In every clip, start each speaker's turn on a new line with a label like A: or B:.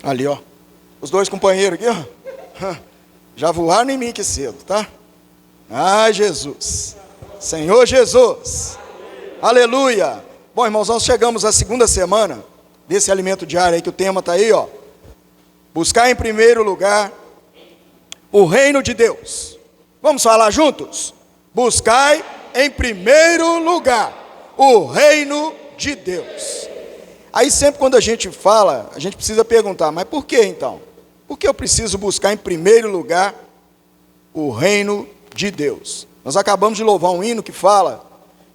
A: Ali, ó. Os dois companheiros aqui, ó. Já voaram em mim que cedo, tá? Ai, Jesus. Senhor Jesus. Aleluia. Bom, irmãos, nós chegamos à segunda semana desse alimento diário aí, que o tema está aí, ó. Buscar em primeiro lugar o reino de Deus. Vamos falar juntos? Buscai em primeiro lugar o reino de Deus. Aí sempre quando a gente fala, a gente precisa perguntar, mas por que então? Por que eu preciso buscar em primeiro lugar o reino de Deus? Nós acabamos de louvar um hino que fala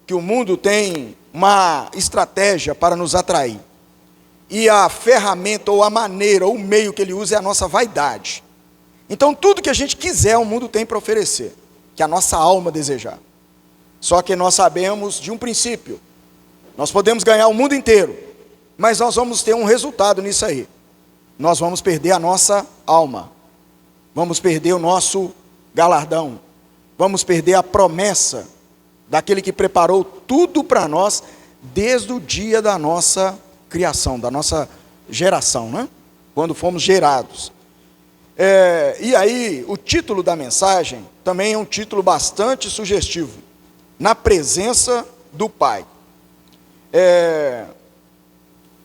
A: que o mundo tem uma estratégia para nos atrair. E a ferramenta, ou a maneira, ou o meio que ele usa é a nossa vaidade. Então tudo que a gente quiser, o mundo tem para oferecer, que a nossa alma desejar. Só que nós sabemos de um princípio. Nós podemos ganhar o mundo inteiro, mas nós vamos ter um resultado nisso aí. Nós vamos perder a nossa alma. Vamos perder o nosso galardão. Vamos perder a promessa daquele que preparou tudo para nós desde o dia da nossa criação, da nossa geração, né? Quando fomos gerados. E aí, o título da mensagem também é um título bastante sugestivo. Na presença do Pai. É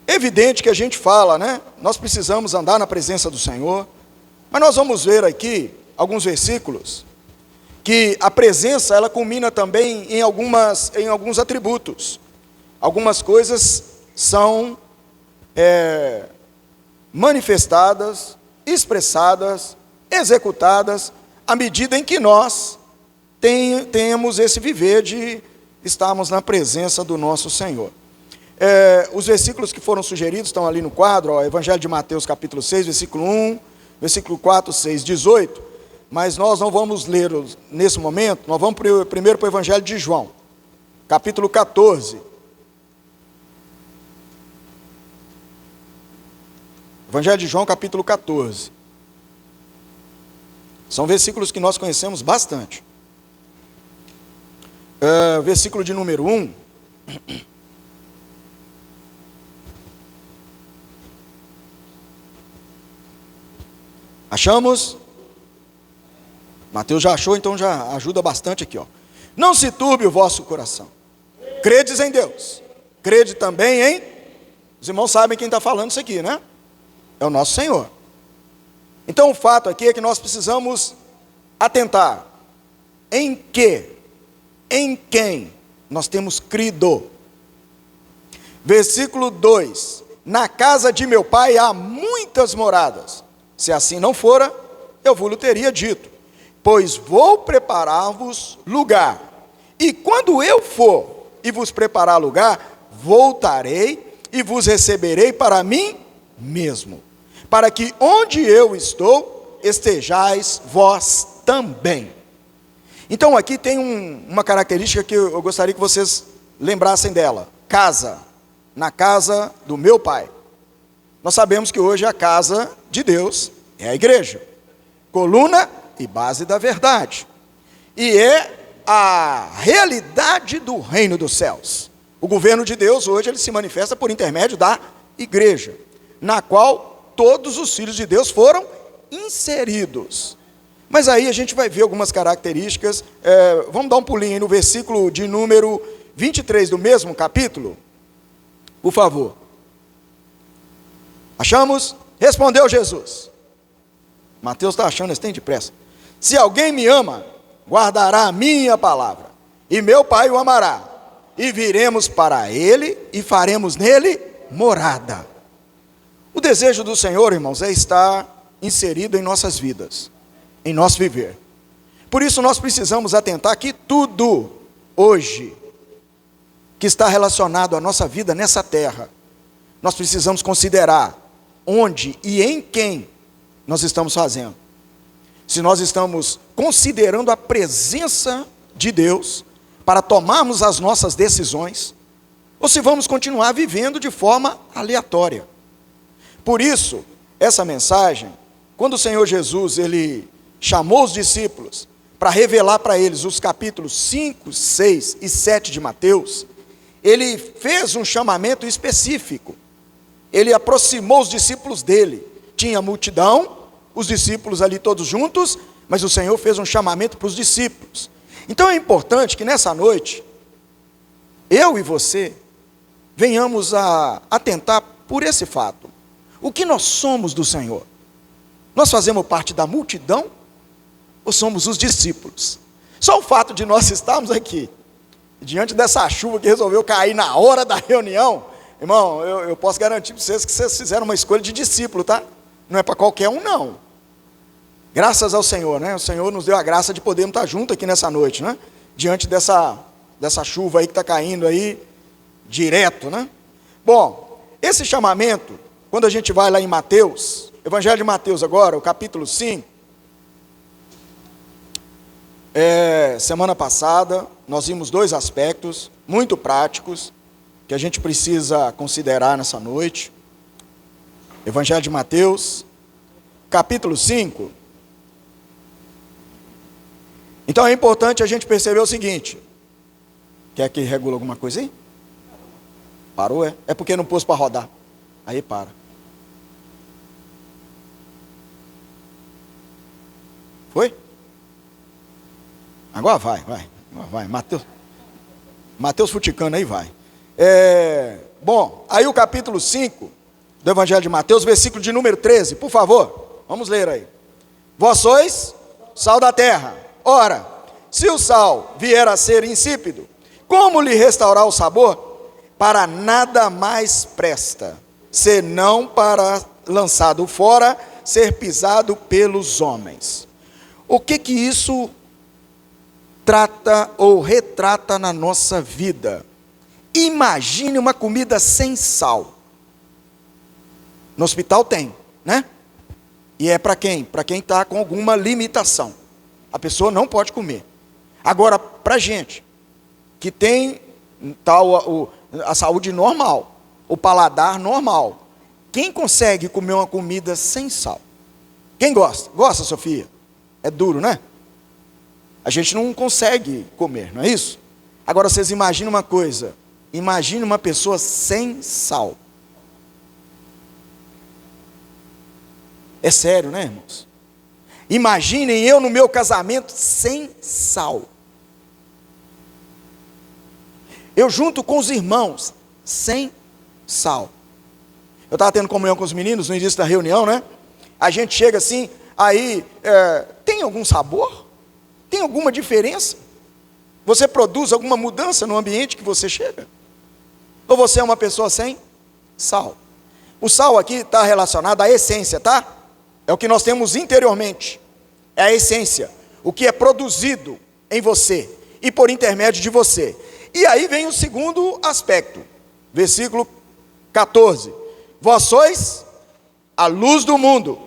A: evidente que a gente fala, né? Nós precisamos andar na presença do Senhor. Mas nós vamos ver aqui alguns versículos que a presença, ela culmina também em alguns atributos. Algumas coisas são manifestadas, expressadas, executadas, à medida em que nós tenhamos esse viver de estarmos na presença do nosso Senhor. Os versículos que foram sugeridos estão ali no quadro, ó, Evangelho de Mateus capítulo 6, versículo 1, versículo 4, 6, 18, mas nós não vamos ler nesse momento, nós vamos primeiro para o Evangelho de João, capítulo 14. Evangelho de João, capítulo 14. São versículos que nós conhecemos bastante. Versículo de número 1. Achamos? Mateus já achou, então já ajuda bastante aqui, ó. Não se turbe o vosso coração. Credes em Deus. Crede também em... Os irmãos sabem quem está falando isso aqui, né? É o nosso Senhor. Então o fato aqui é que nós precisamos atentar. Em quem nós temos crido. Versículo 2. Na casa de meu pai há muitas moradas. Se assim não fora, eu vos teria dito, pois vou preparar-vos lugar. E quando eu for e vos preparar lugar, voltarei e vos receberei para mim mesmo, para que onde eu estou, estejais vós também. Então aqui tem uma característica que eu gostaria que vocês lembrassem dela. Casa, na casa do meu pai. Nós sabemos que hoje a casa de Deus é a igreja, coluna e base da verdade, e é a realidade do reino dos céus. O governo de Deus hoje ele se manifesta por intermédio da igreja, na qual todos os filhos de Deus foram inseridos. Mas aí a gente vai ver algumas características. Vamos dar um pulinho aí no versículo de número 23 do mesmo capítulo, por favor. Achamos? Respondeu Jesus. Mateus está achando, eles têm depressa. Se alguém me ama, guardará a minha palavra, e meu Pai o amará, e viremos para ele, e faremos nele morada. O desejo do Senhor, irmãos, é estar inserido em nossas vidas, em nosso viver. Por isso nós precisamos atentar que tudo, hoje, que está relacionado à nossa vida nessa terra, nós precisamos considerar onde e em quem nós estamos fazendo. Se nós estamos considerando a presença de Deus para tomarmos as nossas decisões, ou se vamos continuar vivendo de forma aleatória. Por isso, essa mensagem, quando o Senhor Jesus, ele chamou os discípulos para revelar para eles os capítulos 5, 6 e 7 de Mateus, ele fez um chamamento específico. Ele aproximou os discípulos dele, tinha multidão, os discípulos ali todos juntos, mas o Senhor fez um chamamento para os discípulos. Então é importante que nessa noite, eu e você, venhamos a atentar por esse fato. O que nós somos do Senhor? Nós fazemos parte da multidão ou somos os discípulos? Só o fato de nós estarmos aqui, diante dessa chuva que resolveu cair na hora da reunião, irmão, eu posso garantir para vocês que vocês fizeram uma escolha de discípulo, tá? Não é para qualquer um, não. Graças ao Senhor, né? O Senhor nos deu a graça de podermos estar juntos aqui nessa noite, né? Diante dessa chuva aí que está caindo aí, direto, né? Bom, esse chamamento, quando a gente vai lá em Mateus, Evangelho de Mateus agora, o capítulo 5, semana passada, nós vimos 2 aspectos muito práticos, que a gente precisa considerar nessa noite. Evangelho de Mateus, capítulo 5. Então é importante a gente perceber o seguinte. Quer que regule alguma coisa aí? Parou, é? É porque não pôs para rodar. Aí para. Foi? Agora vai. Mateus Futicano aí vai. Bom, aí o capítulo 5 do Evangelho de Mateus, versículo de número 13, por favor, vamos ler aí. Vós sois sal da terra. Ora, se o sal vier a ser insípido, como lhe restaurar o sabor? Para nada mais presta, senão para, lançado fora, ser pisado pelos homens. O que isso trata ou retrata na nossa vida? Imagine uma comida sem sal. No hospital tem, né? E é para quem? Para quem está com alguma limitação. A pessoa não pode comer. Agora, para a gente que tem a saúde normal, o paladar normal, quem consegue comer uma comida sem sal? Quem gosta? Gosta, Sofia? É duro, né? A gente não consegue comer, não é isso? Agora vocês imaginam uma coisa. Imagine uma pessoa sem sal. É sério, né, irmãos? Imaginem eu no meu casamento sem sal. Eu junto com os irmãos sem sal. Eu estava tendo comunhão com os meninos no início da reunião, né? A gente chega assim, aí, tem algum sabor? Tem alguma diferença? Você produz alguma mudança no ambiente que você chega? Ou você é uma pessoa sem sal? O sal aqui está relacionado à essência, tá? É o que nós temos interiormente. É a essência. O que é produzido em você e por intermédio de você. E aí vem o segundo aspecto. Versículo 14. Vós sois a luz do mundo.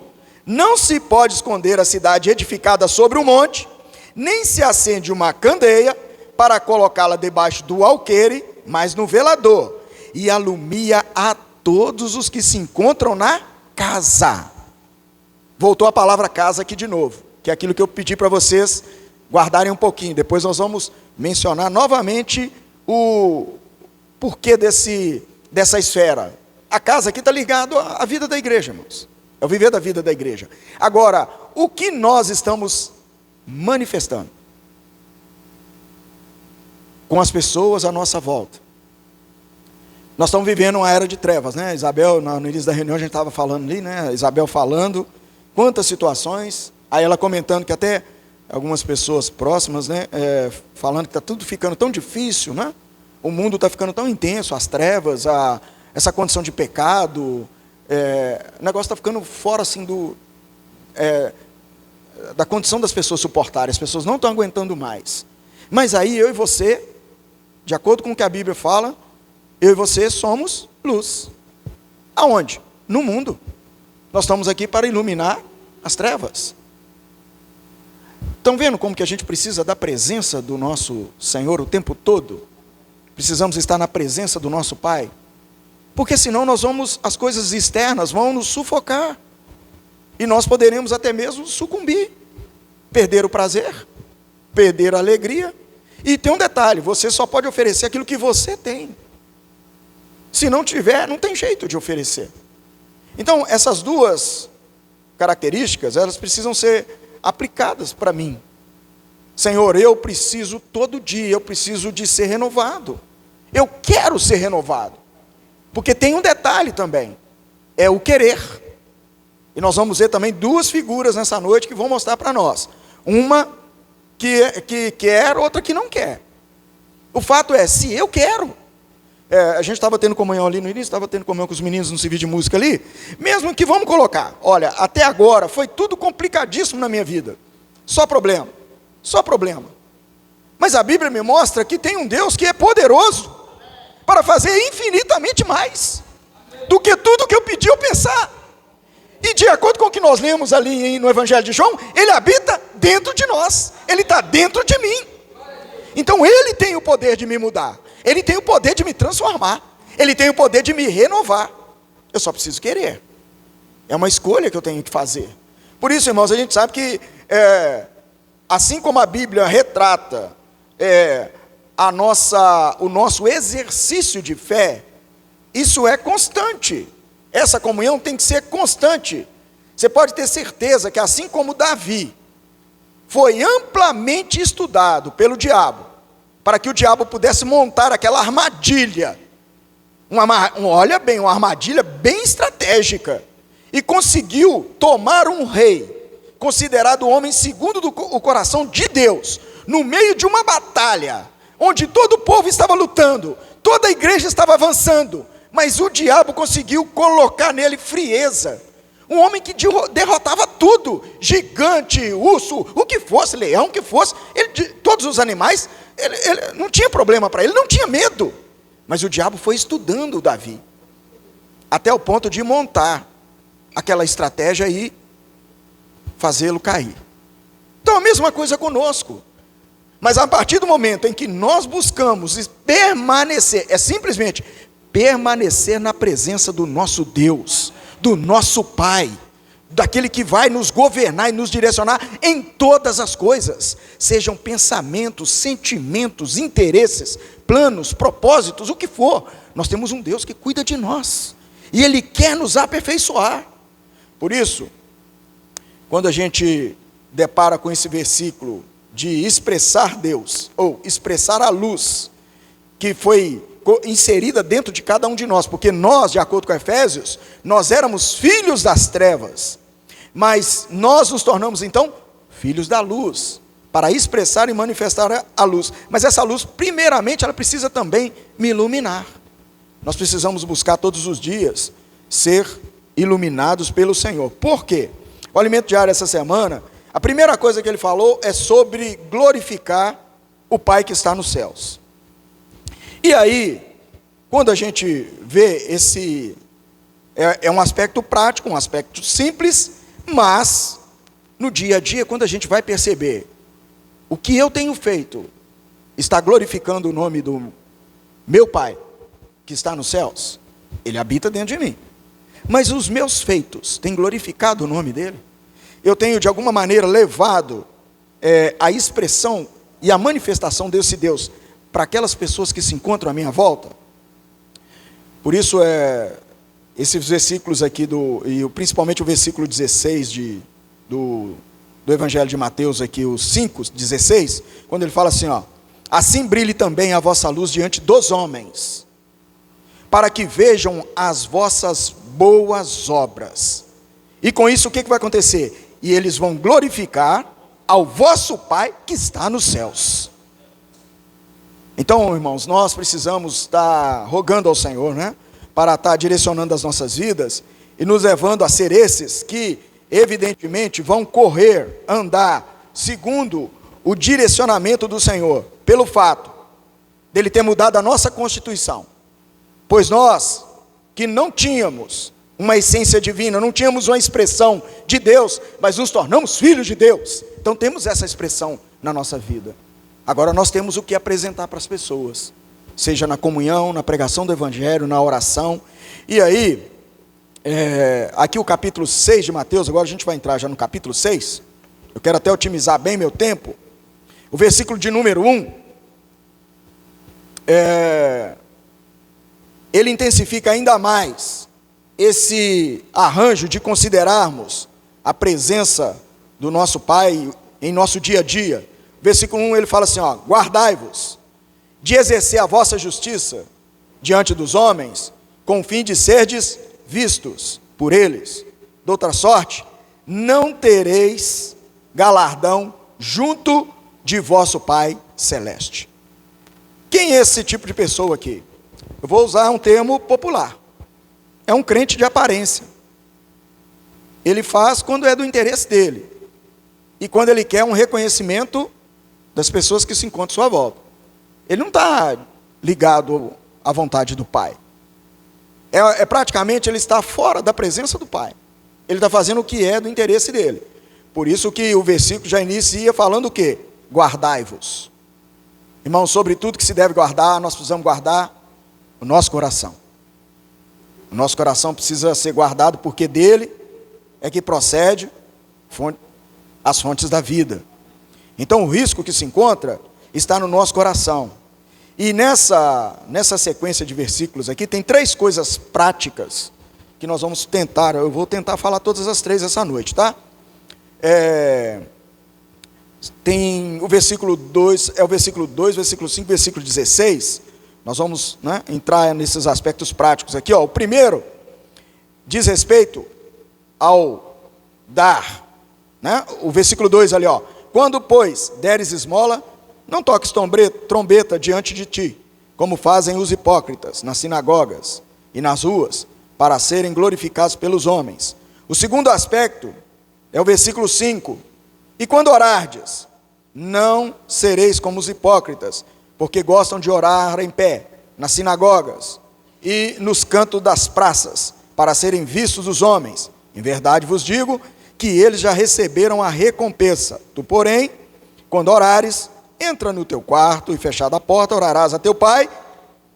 A: Não se pode esconder a cidade edificada sobre um monte, nem se acende uma candeia para colocá-la debaixo do alqueire, mas no velador, e alumia a todos os que se encontram na casa. Voltou a palavra casa aqui de novo, que é aquilo que eu pedi para vocês guardarem um pouquinho. Depois nós vamos mencionar novamente o porquê dessa esfera. A casa aqui está ligado à vida da igreja, irmãos. É o viver da vida da igreja. Agora, o que nós estamos manifestando com as pessoas à nossa volta? Nós estamos vivendo uma era de trevas, né? Isabel, no início da reunião a gente estava falando ali, né? Isabel falando, quantas situações, aí ela comentando que até algumas pessoas próximas, né? Falando que está tudo ficando tão difícil, né? O mundo está ficando tão intenso, as trevas, essa condição de pecado, o negócio está ficando fora assim da condição das pessoas suportarem, as pessoas não estão aguentando mais. Mas aí eu e você, de acordo com o que a Bíblia fala, eu e você somos luz. Aonde? No mundo. Nós estamos aqui para iluminar as trevas. Estão vendo como que a gente precisa da presença do nosso Senhor o tempo todo? Precisamos estar na presença do nosso Pai. Porque senão as coisas externas vão nos sufocar. E nós poderemos até mesmo sucumbir. Perder o prazer, perder a alegria. E tem um detalhe, você só pode oferecer aquilo que você tem. Se não tiver, não tem jeito de oferecer. Então, essas duas características, elas precisam ser aplicadas para mim. Senhor, eu preciso todo dia, eu preciso de ser renovado. Eu quero ser renovado. Porque tem um detalhe também, é o querer. E nós vamos ver também duas figuras nessa noite que vão mostrar para nós. Uma que quer, outra que não quer. O fato é, se eu quero, a gente estava tendo comunhão ali no início, estava tendo comunhão com os meninos no serviço de música ali, mesmo que vamos colocar, olha, até agora foi tudo complicadíssimo na minha vida, só problema, mas a Bíblia me mostra que tem um Deus que é poderoso para fazer infinitamente mais do que tudo que eu pedi ou pensar, e de acordo com o que nós lemos ali no Evangelho de João, Ele habita dentro de nós, Ele está dentro de mim, então Ele tem o poder de me mudar, Ele tem o poder de me transformar, Ele tem o poder de me renovar, eu só preciso querer, é uma escolha que eu tenho que fazer. Por isso, irmãos, a gente sabe que, assim como a Bíblia retrata o nosso exercício de fé, isso é constante, essa comunhão tem que ser constante. Você pode ter certeza que assim como Davi foi amplamente estudado pelo diabo, para que o diabo pudesse montar aquela armadilha, olha bem, uma armadilha bem estratégica, e conseguiu tomar um rei, considerado o homem segundo o coração de Deus, no meio de uma batalha, onde todo o povo estava lutando, toda a igreja estava avançando, mas o diabo conseguiu colocar nele frieza, um homem que derrotava tudo, gigante, urso, o que fosse, leão, o que fosse, todos os animais, ele não tinha problema para ele, não tinha medo, mas o diabo foi estudando Davi, até o ponto de montar aquela estratégia e fazê-lo cair. Então a mesma coisa conosco, mas a partir do momento em que nós buscamos permanecer, é simplesmente permanecer na presença do nosso Deus, do nosso Pai, daquele que vai nos governar e nos direcionar em todas as coisas, sejam pensamentos, sentimentos, interesses, planos, propósitos, o que for, nós temos um Deus que cuida de nós, e Ele quer nos aperfeiçoar. Por isso, quando a gente depara com esse versículo de expressar Deus, ou expressar a luz, que foi inserida dentro de cada um de nós, porque nós, de acordo com Efésios, nós éramos filhos das trevas, mas nós nos tornamos então filhos da luz, para expressar e manifestar a luz, mas essa luz, primeiramente, ela precisa também me iluminar, nós precisamos buscar todos os dias, ser iluminados pelo Senhor. Por quê? O alimento diário essa semana, a primeira coisa que ele falou é sobre glorificar o Pai que está nos céus. E aí, quando a gente vê esse, é um aspecto prático, um aspecto simples, mas no dia a dia, quando a gente vai perceber o que eu tenho feito, está glorificando o nome do meu Pai, que está nos céus, Ele habita dentro de mim. Mas os meus feitos têm glorificado o nome dEle? Eu tenho de alguma maneira levado a expressão e a manifestação desse Deus para aquelas pessoas que se encontram à minha volta? Por isso, esses versículos aqui, e principalmente o versículo 16 do Evangelho de Mateus, aqui, o 5:16, quando ele fala assim, assim brilhe também a vossa luz diante dos homens, para que vejam as vossas boas obras. E com isso, o que vai acontecer? E eles vão glorificar ao vosso Pai que está nos céus. Então, irmãos, nós precisamos estar rogando ao Senhor, para estar direcionando as nossas vidas e nos levando a ser esses que, evidentemente, vão correr, andar, segundo o direcionamento do Senhor, pelo fato dele ter mudado a nossa Constituição. Pois nós, que não tínhamos uma essência divina, não tínhamos uma expressão de Deus, mas nos tornamos filhos de Deus, então temos essa expressão na nossa vida. Agora nós temos o que apresentar para as pessoas, seja na comunhão, na pregação do Evangelho, na oração. E aí, aqui o capítulo 6 de Mateus, agora a gente vai entrar já no capítulo 6, eu quero até otimizar bem meu tempo, o versículo de número 1, ele intensifica ainda mais esse arranjo de considerarmos a presença do nosso Pai em nosso dia a dia. Versículo 1 ele fala assim, ó: guardai-vos de exercer a vossa justiça diante dos homens, com o fim de serdes vistos por eles. De outra sorte, não tereis galardão junto de vosso Pai celeste. Quem é esse tipo de pessoa aqui? Eu vou usar um termo popular. É um crente de aparência. Ele faz quando é do interesse dele. E quando ele quer um reconhecimento das pessoas que se encontram à sua volta. Ele não está ligado à vontade do Pai. Praticamente ele está fora da presença do Pai. Ele está fazendo o que é do interesse dele. Por isso que o versículo já inicia falando o quê? Guardai-vos. Irmãos, sobre tudo que se deve guardar, nós precisamos guardar o nosso coração. O nosso coração precisa ser guardado porque dele é que procede as fontes da vida. Então o risco que se encontra está no nosso coração. E nessa sequência de versículos aqui tem 3 coisas práticas que nós vamos tentar, eu vou tentar falar todas as 3 essa noite, tá? Tem o versículo 2, o versículo 2, versículo 5, versículo 16, nós vamos, né, entrar nesses aspectos práticos aqui, ó. O primeiro diz respeito ao dar, né? O versículo 2 ali, ó: quando, pois, deres esmola, não toques trombeta diante de ti, como fazem os hipócritas nas sinagogas e nas ruas, para serem glorificados pelos homens. O segundo aspecto é o versículo 5: e quando orardes, não sereis como os hipócritas, porque gostam de orar em pé, nas sinagogas e nos cantos das praças, para serem vistos dos homens. Em verdade vos digo que eles já receberam a recompensa. Tu, porém, quando orares, entra no teu quarto e, fechada a porta, orarás a teu Pai,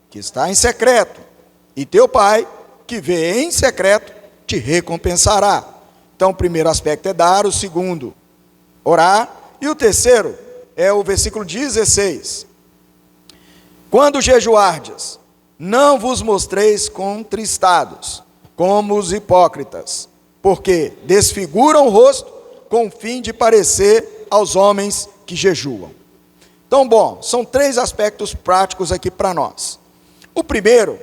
A: que está em secreto, e teu Pai, que vê em secreto, te recompensará. Então, o primeiro aspecto é dar, o segundo, orar, e o terceiro é o versículo 16. Quando jejuardes, não vos mostreis contristados, como os hipócritas, porque desfiguram o rosto com o fim de parecer aos homens que jejuam. Então, bom, são 3 aspectos práticos aqui para nós. O primeiro,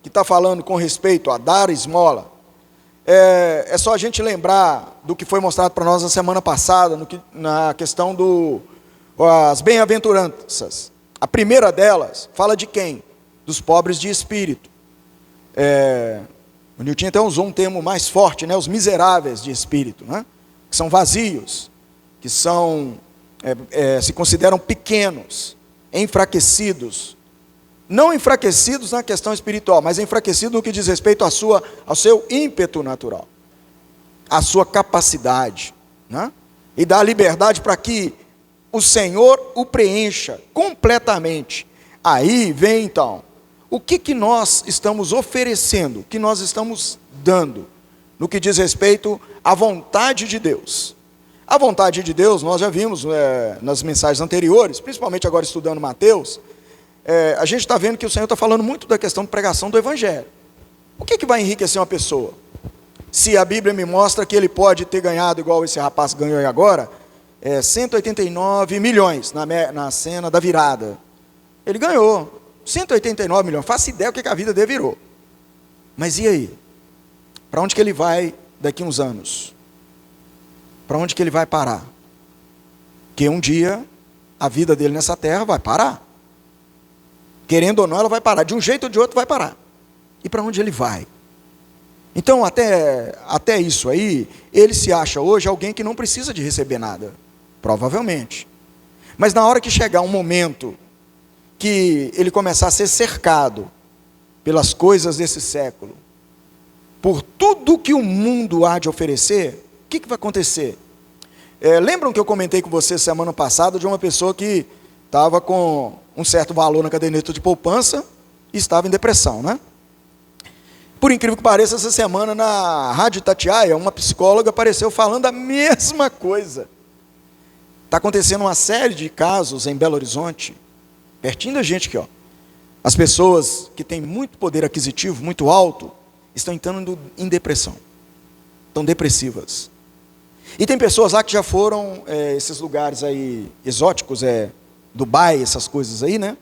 A: que está falando com respeito a dar esmola, é só a gente lembrar do que foi mostrado para nós na semana passada, na questão das bem-aventuranças. A primeira delas fala de quem? Dos pobres de espírito. O Nilton até usou um termo mais forte, né? Os miseráveis de espírito, né? Que são vazios, que são, se consideram pequenos, enfraquecidos. Não enfraquecidos na questão espiritual, mas enfraquecidos no que diz respeito ao seu ímpeto natural, à sua capacidade, né? E dá liberdade para que o Senhor o preencha completamente. Aí vem então, o que nós estamos oferecendo, o que nós estamos dando, no que diz respeito à vontade de Deus. A vontade de Deus, nós já vimos nas mensagens anteriores, principalmente agora estudando Mateus, a gente está vendo que o Senhor está falando muito da questão de pregação do Evangelho. O que vai enriquecer uma pessoa? Se a Bíblia me mostra que ele pode ter ganhado, igual esse rapaz ganhou aí agora, 189 milhões na cena da virada. Ele ganhou 189 milhões, faço ideia o que a vida dele virou. Mas e aí? Para onde que ele vai daqui uns anos? Para onde que ele vai parar? Porque um dia a vida dele nessa terra vai parar. Querendo ou não, ela vai parar. De um jeito ou de outro vai parar. E para onde ele vai? Então, até isso aí, ele se acha hoje alguém que não precisa de receber nada. Provavelmente. Mas na hora que chegar um momento que ele começar a ser cercado pelas coisas desse século, por tudo que o mundo há de oferecer, o que vai acontecer? Lembram que eu comentei com vocês semana passada de uma pessoa que estava com um certo valor na caderneta de poupança e estava em depressão, né? Por incrível que pareça, essa semana na Rádio Itatiaia, uma psicóloga apareceu falando a mesma coisa. Está acontecendo uma série de casos em Belo Horizonte, pertinho da gente aqui, ó. As pessoas que têm muito poder aquisitivo, muito alto, estão entrando em depressão. Estão depressivas. E tem pessoas lá que já foram, esses lugares aí exóticos, Dubai, essas coisas aí, né?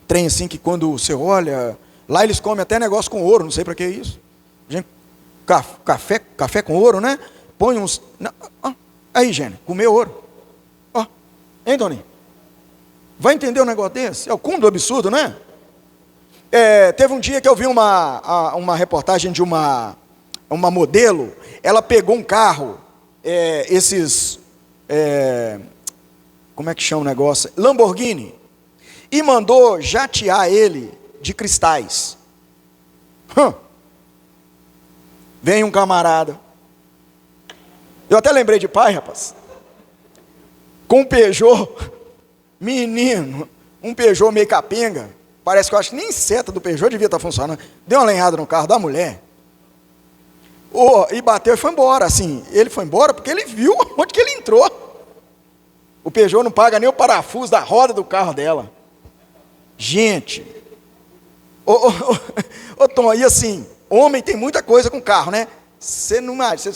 A: Trem assim que quando você olha, lá eles comem até negócio com ouro, não sei para que isso. Gente, café com ouro, né? Põe uns... Aí, Gênio, comer ouro. Ó, hein, Toninho? Vai entender um negócio desse? É o cúmulo do absurdo, né? Teve um dia que eu vi uma reportagem de uma modelo. Ela pegou um carro, como é que chama o negócio? Lamborghini. E mandou jatear ele de cristais. Vem um camarada. Eu até lembrei de pai, rapaz. Com um Peugeot, menino, um Peugeot meio capenga. Parece que eu acho que nem seta do Peugeot devia estar funcionando. Deu uma lenhada no carro da mulher. E bateu e foi embora. Assim, ele foi embora porque ele viu onde que ele entrou. O Peugeot não paga nem o parafuso da roda do carro dela. Gente. Tom, e assim, homem tem muita coisa com carro, né? Você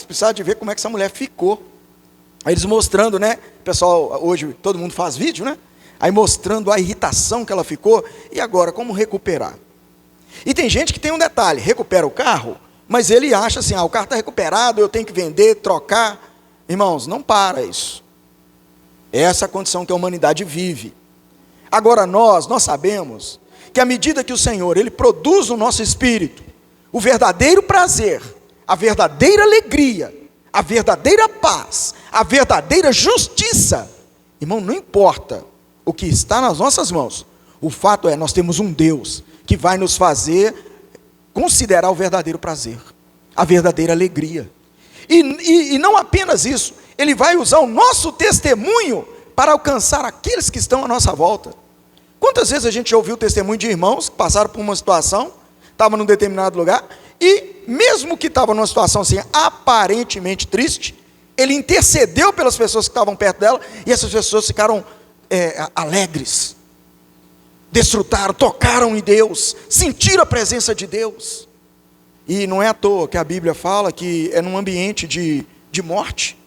A: precisa de ver como é que essa mulher ficou. Aí eles mostrando, né? Pessoal, hoje todo mundo faz vídeo, né? Aí mostrando a irritação que ela ficou. E agora, como recuperar? E tem gente que tem um detalhe, recupera o carro, mas ele acha assim, o carro está recuperado, eu tenho que vender, trocar. Irmãos, não para isso. Essa é a condição que a humanidade vive. Agora nós sabemos que à medida que o Senhor, Ele produz no nosso espírito o verdadeiro prazer, a verdadeira alegria, a verdadeira paz, a verdadeira justiça, irmão, não importa o que está nas nossas mãos, o fato é, nós temos um Deus que vai nos fazer considerar o verdadeiro prazer, a verdadeira alegria, e não apenas isso, Ele vai usar o nosso testemunho para alcançar aqueles que estão à nossa volta. Quantas vezes a gente já ouviu o testemunho de irmãos que passaram por uma situação, estavam num determinado lugar, e mesmo que estava numa situação assim, aparentemente triste, ele intercedeu pelas pessoas que estavam perto dela, e essas pessoas ficaram alegres, desfrutaram, tocaram em Deus, sentiram a presença de Deus. E não é à toa que a Bíblia fala que é num ambiente de morte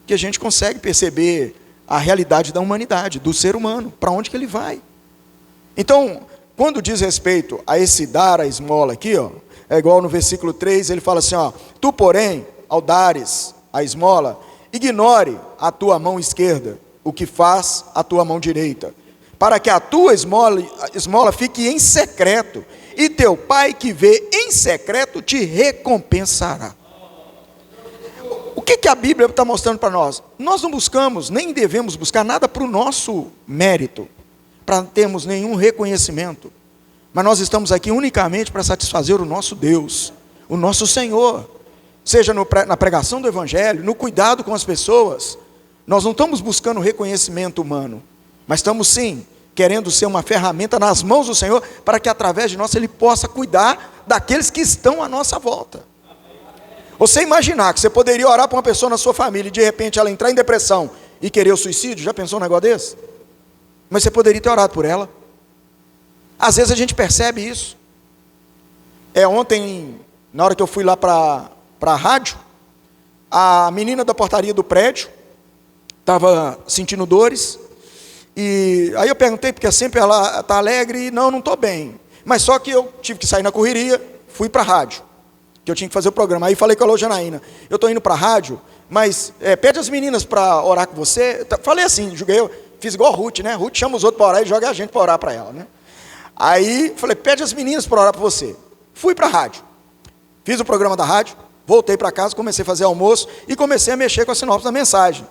A: que a gente consegue perceber a realidade da humanidade, do ser humano, para onde que ele vai. Então, quando diz respeito a esse dar a esmola aqui, é igual no versículo 3, ele fala assim, tu porém, ao dares a esmola, ignore a tua mão esquerda, o que faz a tua mão direita, para que a tua esmola fique em secreto, e teu pai que vê em secreto te recompensará. O que a Bíblia está mostrando para nós? Nós não buscamos, nem devemos buscar nada para o nosso mérito, para termos nenhum reconhecimento, mas nós estamos aqui unicamente para satisfazer o nosso Deus, o nosso Senhor, seja na pregação do Evangelho, no cuidado com as pessoas. Nós não estamos buscando reconhecimento humano, mas estamos sim querendo ser uma ferramenta nas mãos do Senhor, para que através de nós Ele possa cuidar daqueles que estão à nossa volta. Você imaginar que você poderia orar para uma pessoa na sua família e de repente ela entrar em depressão e querer o suicídio, já pensou um negócio desse? Mas você poderia ter orado por ela. Às vezes a gente percebe isso. Ontem, na hora que eu fui lá para a rádio, a menina da portaria do prédio estava sentindo dores, e aí eu perguntei, porque sempre ela está alegre, e não estou bem, mas só que eu tive que sair na correria, fui para a rádio, que eu tinha que fazer o programa, aí falei com a Janaína, eu estou indo para a rádio, mas pede as meninas para orar com você, falei assim, fiz igual a Ruth, né, Ruth chama os outros para orar e joga a gente para orar para ela, né, aí falei, pede as meninas para orar para você, fui para a rádio, fiz o programa da rádio, voltei para casa, comecei a fazer almoço, e comecei a mexer com a sinopse da mensagem.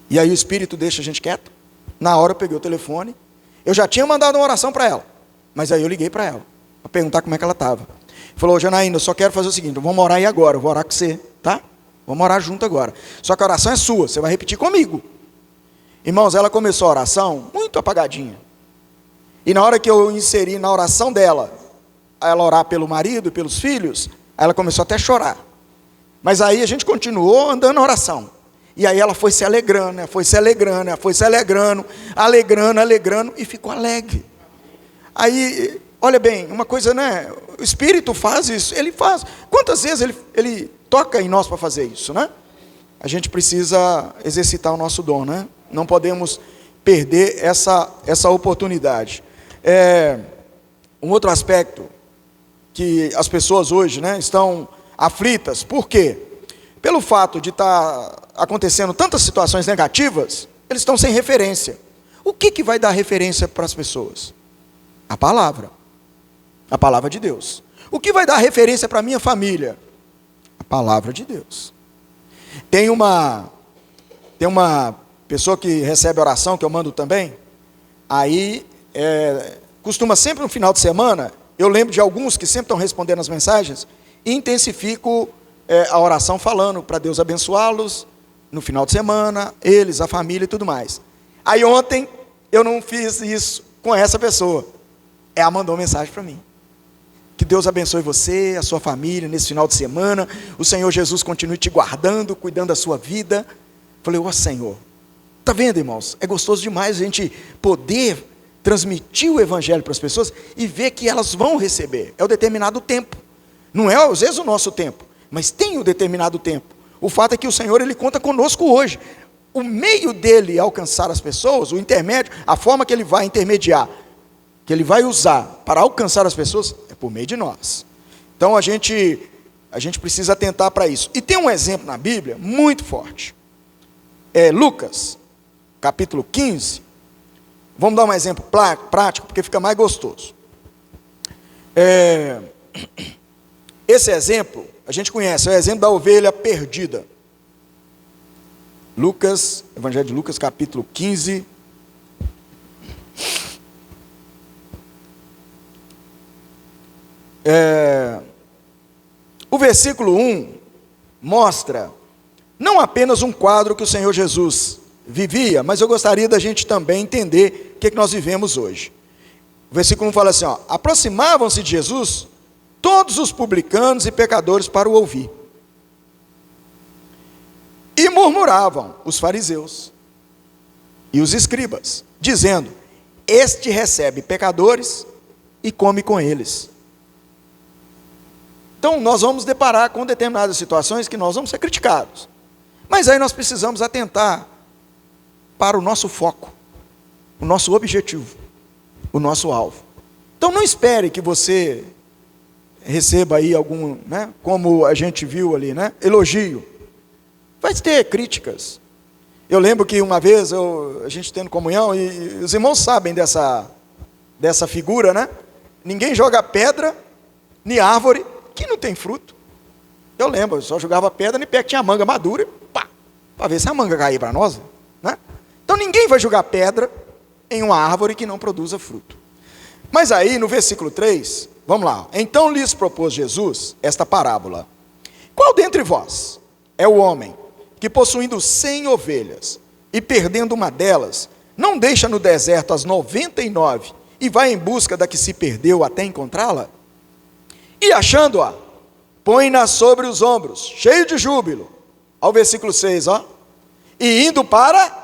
A: E aí o Espírito deixa a gente quieto. Na hora eu peguei o telefone. Eu já tinha mandado uma oração para ela. Mas aí eu liguei para ela, para perguntar como é que ela estava. Falou, Janaína, eu só quero fazer o seguinte, vamos orar aí agora, eu vou orar com você, tá? Vamos orar junto agora. Só que a oração é sua, você vai repetir comigo. Irmãos, ela começou a oração muito apagadinha. E na hora que eu inseri na oração dela, ela orar pelo marido e pelos filhos, aí ela começou até a chorar. Mas aí a gente continuou andando na oração. E aí ela foi se alegrando, alegrando, e ficou alegre. Aí, olha bem, uma coisa, né? O Espírito faz isso, Ele faz. Quantas vezes Ele toca em nós para fazer isso, né? a gente precisa exercitar o nosso dom, né? Não podemos perder essa oportunidade. Um outro aspecto que as pessoas hoje, né, estão aflitas. Por quê? Pelo fato de estar acontecendo tantas situações negativas, eles estão sem referência. O que vai dar referência para as pessoas? A palavra de Deus. O que vai dar referência para a minha família? A palavra de Deus. Tem uma pessoa que recebe oração, que eu mando também, aí costuma sempre no final de semana, eu lembro de alguns que sempre estão respondendo as mensagens, e intensifico a oração falando para Deus abençoá-los no final de semana, eles, a família e tudo mais. Aí ontem eu não fiz isso com essa pessoa. Ela mandou mensagem para mim. Que Deus abençoe você, a sua família nesse final de semana. O Senhor Jesus continue te guardando, cuidando da sua vida. Falei, ó Senhor, está vendo, irmãos? É gostoso demais a gente poder transmitir o evangelho para as pessoas e ver que elas vão receber. É o determinado tempo. Não é às vezes o nosso tempo, mas tem o determinado tempo. O fato é que o Senhor, Ele conta conosco hoje. O meio dele alcançar as pessoas, o intermédio, a forma que Ele vai intermediar, que Ele vai usar para alcançar as pessoas, é por meio de nós. Então a gente precisa atentar para isso. E tem um exemplo na Bíblia muito forte. Lucas, capítulo 15. Vamos dar um exemplo prático, porque fica mais gostoso. Esse exemplo, a gente conhece, é o exemplo da ovelha perdida. Lucas, Evangelho de Lucas, capítulo 15. O versículo 1 mostra não apenas um quadro que o Senhor Jesus vivia, mas eu gostaria da gente também entender o que nós vivemos hoje. O versículo 1 fala assim, aproximavam-se de Jesus todos os publicanos e pecadores para o ouvir. E murmuravam os fariseus e os escribas, dizendo, este recebe pecadores e come com eles. Então nós vamos deparar com determinadas situações que nós vamos ser criticados. Mas aí nós precisamos atentar para o nosso foco, o nosso objetivo, o nosso alvo. Então não espere que você receba aí algum, né, como a gente viu ali, né, elogio. Vai ter críticas. Eu lembro que uma vez a gente tendo comunhão, e os irmãos sabem dessa figura, né? Ninguém joga pedra em árvore que não tem fruto. Eu lembro, eu só jogava pedra em pé que tinha manga madura, pá, para ver se a manga caía para nós, né? Então ninguém vai jogar pedra em uma árvore que não produza fruto. Mas aí no versículo 3, vamos lá. Então lhes propôs Jesus esta parábola. Qual dentre vós é o homem que, possuindo 100 ovelhas e perdendo uma delas, não deixa no deserto as 99 e vai em busca da que se perdeu até encontrá-la? E achando-a, põe-na sobre os ombros, cheio de júbilo. Ao versículo 6, e indo para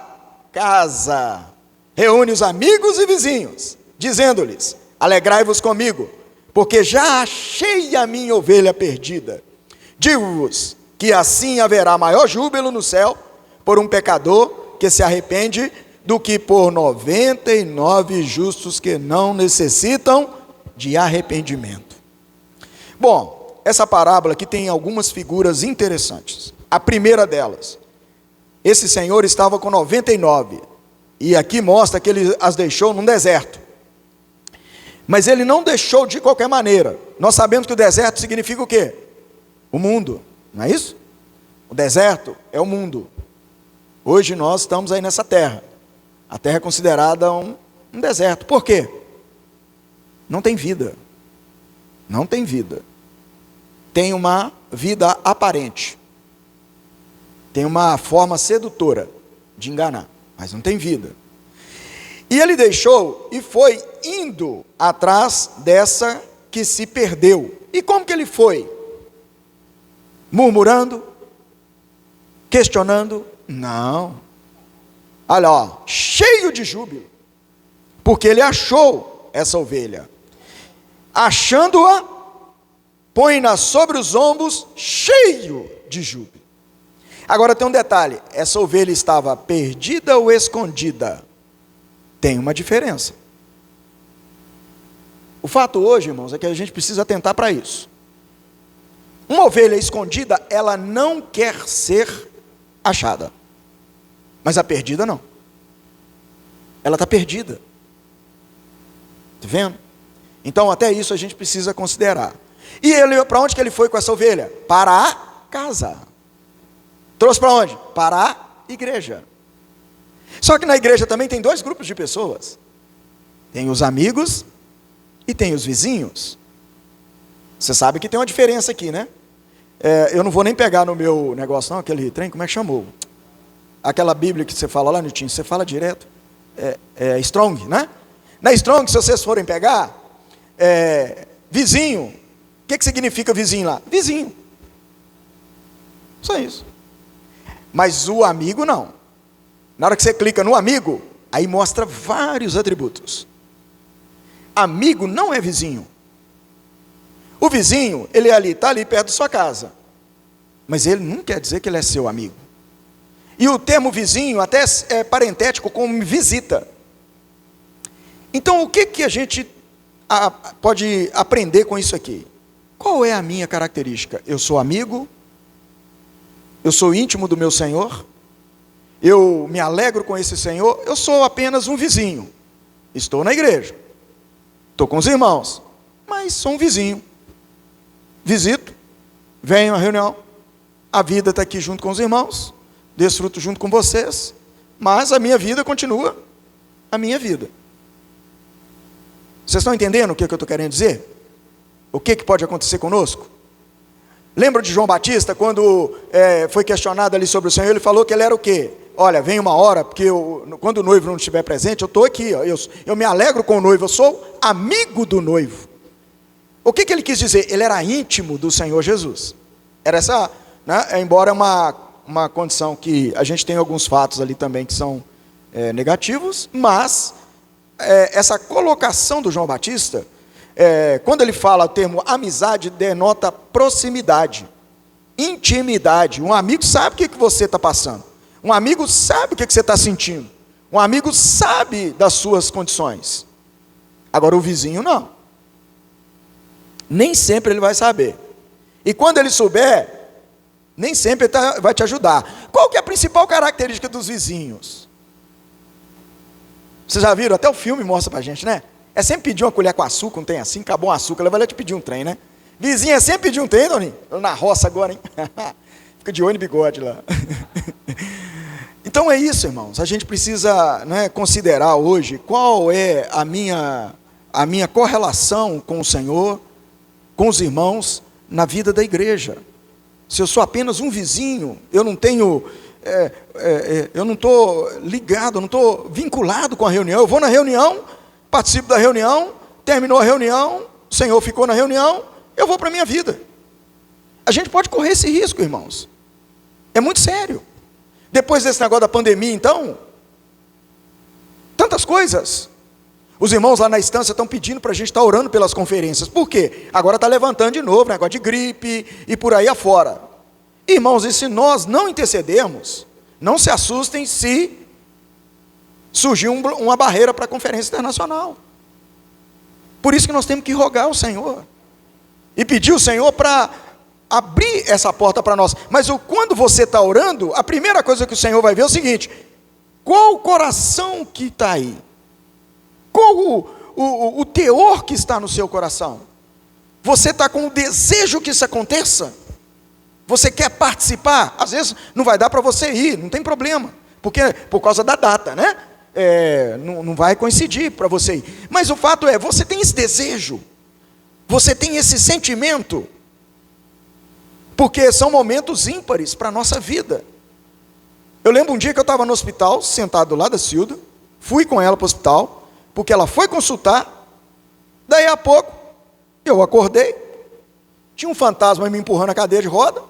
A: casa, reúne os amigos e vizinhos, dizendo-lhes, alegrai-vos comigo, porque já achei a minha ovelha perdida. Digo-vos que assim haverá maior júbilo no céu por um pecador que se arrepende do que por 99 justos que não necessitam de arrependimento. Bom, essa parábola aqui tem algumas figuras interessantes. A primeira delas, esse senhor estava com 99, e aqui mostra que ele as deixou num deserto. Mas ele não deixou de qualquer maneira. Nós sabemos que o deserto significa o quê? O mundo, não é isso? O deserto é o mundo. Hoje nós estamos aí nessa terra. A terra é considerada um deserto. Por quê? Não tem vida. Não tem vida. Tem uma vida aparente. Tem uma forma sedutora de enganar, mas não tem vida. E ele deixou e foi indo atrás dessa que se perdeu. E como que ele foi? Murmurando? Questionando? Não. Olha, cheio de júbilo. Porque ele achou essa ovelha. Achando-a, põe-na sobre os ombros, cheio de júbilo. Agora tem um detalhe: essa ovelha estava perdida ou escondida? Tem uma diferença. O fato hoje, irmãos, é que a gente precisa atentar para isso. Uma ovelha escondida, ela não quer ser achada. Mas a perdida não. Ela está perdida. Está vendo? Então até isso a gente precisa considerar. E ele, para onde que ele foi com essa ovelha? Para a casa. Trouxe para onde? Para a igreja. Só que na igreja também tem dois grupos de pessoas. Tem os amigos e tem os vizinhos. Você sabe que tem uma diferença aqui, né? Eu não vou nem pegar no meu negócio não, aquele trem, como é que chamou? Aquela Bíblia que você fala lá, Niltinho, você fala direto. Strong, né? Na Strong, se vocês forem pegar, vizinho, o que significa vizinho lá? Vizinho. Só isso. Mas o amigo não. Na hora que você clica no amigo, aí mostra vários atributos. Amigo não é vizinho. O vizinho, ele está ali perto da sua casa. Mas ele não quer dizer que ele é seu amigo. E o termo vizinho até é parentético com visita. Então o que a gente pode aprender com isso aqui? Qual é a minha característica? Eu sou amigo? Eu sou íntimo do meu Senhor? Eu me alegro com esse Senhor? Eu sou apenas um vizinho. Estou na igreja. Estou com os irmãos. Mas sou um vizinho. Visito. Venho à reunião. A vida está aqui junto com os irmãos. Desfruto junto com vocês. Mas a minha vida continua a minha vida. Vocês estão entendendo o que eu estou querendo dizer? O que pode acontecer conosco? Lembra de João Batista, quando foi questionado ali sobre o Senhor, ele falou que ele era o quê? Olha, vem uma hora, porque quando o noivo não estiver presente, eu estou aqui, ó, eu me alegro com o noivo, eu sou amigo do noivo. O que ele quis dizer? Ele era íntimo do Senhor Jesus. Era essa, né, embora uma condição que a gente tem alguns fatos ali também que são negativos, mas essa colocação do João Batista, quando ele fala o termo amizade, denota proximidade, intimidade. Um amigo sabe o que você está passando. Um amigo sabe o que você está sentindo. Um amigo sabe das suas condições. Agora o vizinho não. Nem sempre ele vai saber. E quando ele souber, nem sempre ele vai te ajudar. Qual que é a principal característica dos vizinhos? Vocês já viram? Até o filme mostra pra gente, né? É sempre pedir uma colher com açúcar, não tem assim, acabou o açúcar, ela vai lá te pedir um trem, né? Vizinho é sempre pedir um trem, Doninho? Na roça agora, hein? Fica de olho e bigode lá. Então é isso, irmãos. A gente precisa, né, considerar hoje qual é a minha correlação com o Senhor, com os irmãos, na vida da igreja. Se eu sou apenas um vizinho, eu não tenho... eu não estou ligado, eu não estou vinculado com a reunião. Eu vou na reunião, participo da reunião, terminou a reunião, o Senhor ficou na reunião, eu vou para a minha vida. A gente pode correr esse risco, irmãos. É muito sério. Depois desse negócio da pandemia, então, tantas coisas. Os irmãos lá na instância estão pedindo para a gente estar orando pelas conferências. Por quê? Agora está levantando de novo, negócio de gripe e por aí afora. Irmãos, e se nós não intercedermos, não se assustem se surgir uma barreira para a conferência internacional. Por isso que nós temos que rogar ao Senhor e pedir ao Senhor para abrir essa porta para nós. Mas quando você está orando, a primeira coisa que o Senhor vai ver é o seguinte: qual o coração que está aí? Qual o teor que está no seu coração? Você está com o desejo que isso aconteça? Você quer participar? Às vezes não vai dar para você ir, não tem problema, porque por causa da data, né? Não vai coincidir para você ir. Mas o fato é, você tem esse desejo, você tem esse sentimento, porque são momentos ímpares para a nossa vida. Eu lembro um dia que eu estava no hospital, sentado lá da Cilda, fui com ela para o hospital, porque ela foi consultar, daí a pouco, eu acordei, tinha um fantasma me empurrando a cadeira de roda.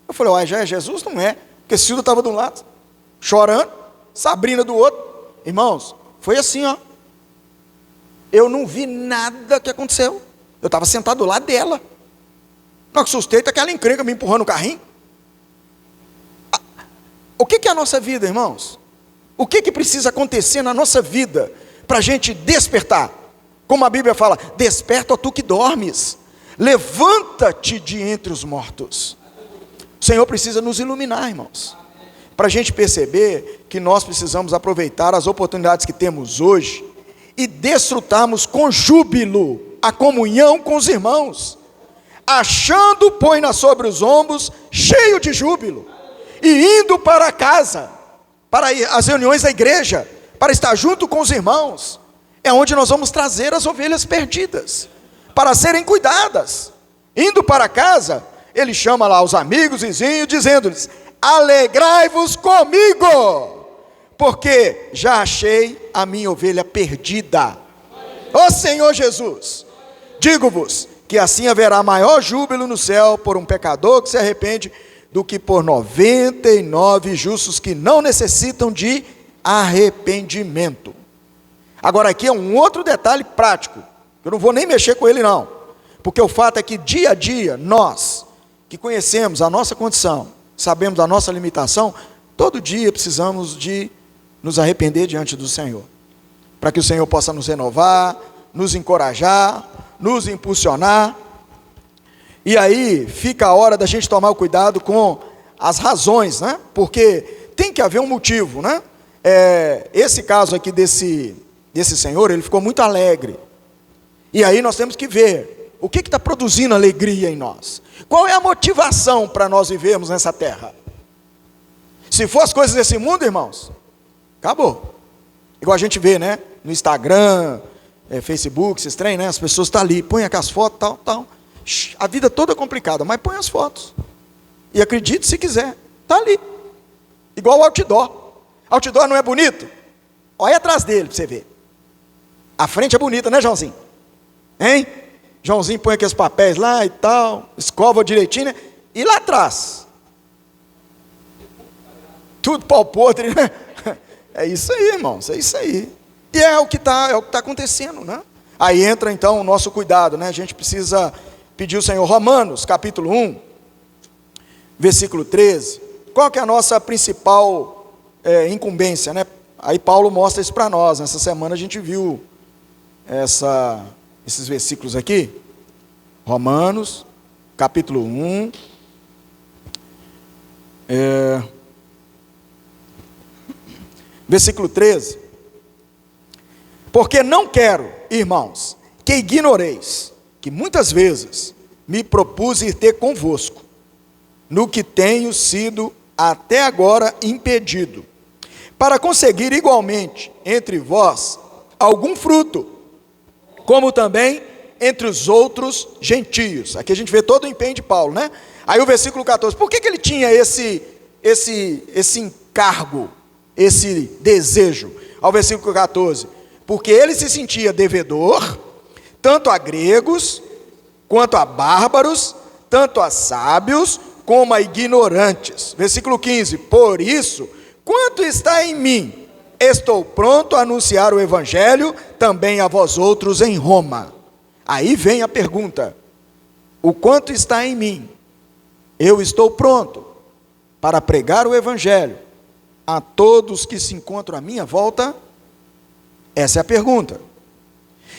A: Eu falei, uai, já é Jesus? Não é, porque Cilda estava de um lado, chorando, Sabrina do outro. Irmãos, foi assim, ó. Eu não vi nada que aconteceu, eu estava sentado do lado dela. Não assustei, tá aquela encrenca me empurrando o carrinho. O que é a nossa vida, irmãos? O que precisa acontecer na nossa vida para a gente despertar? Como a Bíblia fala, desperta, ó tu que dormes, levanta-te de entre os mortos. O Senhor precisa nos iluminar, irmãos, para a gente perceber que nós precisamos aproveitar as oportunidades que temos hoje e desfrutarmos com júbilo a comunhão com os irmãos, achando, põe-na sobre os ombros, cheio de júbilo, e indo para casa, para as reuniões da igreja, para estar junto com os irmãos, é onde nós vamos trazer as ovelhas perdidas, para serem cuidadas. Indo para casa, ele chama lá os amigos, vizinhos, dizendo-lhes: alegrai-vos comigo, porque já achei a minha ovelha perdida. Ó Senhor Jesus, digo-vos que assim haverá maior júbilo no céu por um pecador que se arrepende, do que por 99 justos que não necessitam de arrependimento. Agora aqui é um outro detalhe prático, eu não vou nem mexer com ele não, porque o fato é que dia a dia, nós que conhecemos a nossa condição, sabemos da nossa limitação, todo dia precisamos de nos arrepender diante do Senhor, para que o Senhor possa nos renovar, nos encorajar, nos impulsionar. E aí fica a hora da gente tomar o cuidado com as razões, né? Porque tem que haver um motivo, né? Esse caso aqui desse senhor, ele ficou muito alegre. E aí nós temos que ver o que está produzindo alegria em nós. Qual é a motivação para nós vivermos nessa terra? Se for as coisas desse mundo, irmãos, acabou. Igual a gente vê, né? No Instagram, Facebook, esses trem, né? As pessoas estão ali, põem aquelas fotos, tal. A vida toda é complicada, mas põe as fotos. E acredite se quiser, está ali. Igual o outdoor. Outdoor não é bonito? Olha atrás dele para você ver. A frente é bonita, né, Joãozinho? Hein? Joãozinho põe aqueles papéis lá e tal, escova direitinho, né? E lá atrás? Tudo pau podre, né? É isso aí, irmãos, é isso aí. E é o que está acontecendo, né? Aí entra então o nosso cuidado, né? A gente precisa pedir ao Senhor. Romanos, capítulo 1, versículo 13. Qual que é a nossa principal incumbência, né? Aí Paulo mostra isso para nós. Nessa semana a gente viu esses versículos aqui. Romanos, capítulo 1. Versículo 13. Porque não quero, irmãos, que ignoreis que muitas vezes me propus ir ter convosco, no que tenho sido até agora impedido, para conseguir igualmente entre vós algum fruto, como também entre os outros gentios. Aqui a gente vê todo o empenho de Paulo, né? Aí o versículo 14, por que ele tinha esse encargo, esse desejo? Ao versículo 14, porque ele se sentia devedor, tanto a gregos, quanto a bárbaros, tanto a sábios, como a ignorantes. Versículo 15, por isso, quanto está em mim, estou pronto a anunciar o evangelho também a vós outros em Roma. Aí vem a pergunta, o quanto está em mim? Eu estou pronto para pregar o evangelho a todos que se encontram à minha volta? Essa é a pergunta.